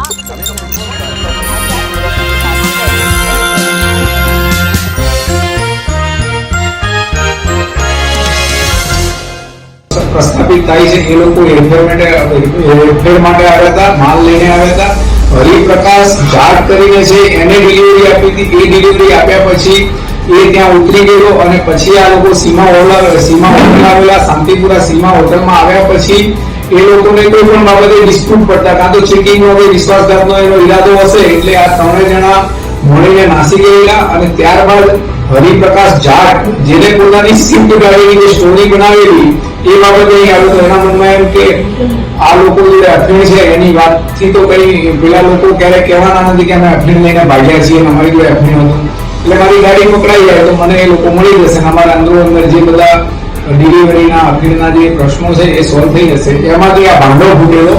પ્રસ્થાપિત થાય છે એ લોકો હેરફેર માટે આવ્યા હતા, માલ લઈને આવ્યા હતા. હરિપ્રકાશ જાટ કરીને છે એને ડિલિવરી આપી હતી. એ ડિલિવરી આપ્યા પછી એ ત્યાં ઉતરી ગયો અને પછી આ લોકો સીમા હોટલ આવેલા શાંતિપુરા સીમા હોટલમાં આવ્યા પછી એ લોકોને કોઈ પણ બાબતે ડિસ્પ્યુટ પડતા, કાં તો ચેકિંગનો કે વિશ્વાસઘાતનો એનો ઈરાદો હશે એટલે આ ત્રણે જણા મળીને નાસી ગયેલા. અને ત્યારબાદ હરિપ્રકાશ જાટ જેને પોતાની સ્ક્રિપ્ટ ગાળેલી જે સ્ટોરી બનાવેલી એ બાબતે અહીં આવ્યો તો એના મનમાં એમ કે આ લોકો જે અફીણ છે એની વાતથી તો કઈ પેલા લોકો ક્યારેય કહેવાના નથી કે અમે અફીણ લઈને ભાગ્યા છીએ અને અમારી જોડે અફીણ હતું, એટલે મારી ગાડી પકડાઈ જાય તો મને એ લોકો મળી જશે અને અમારા અંદર જે બધા ડિલિવરીના અફીણના જે પ્રશ્નો છે એ સોલ્વ થઈ જશે. એમાંથી આ ભાંડો ફૂટેલો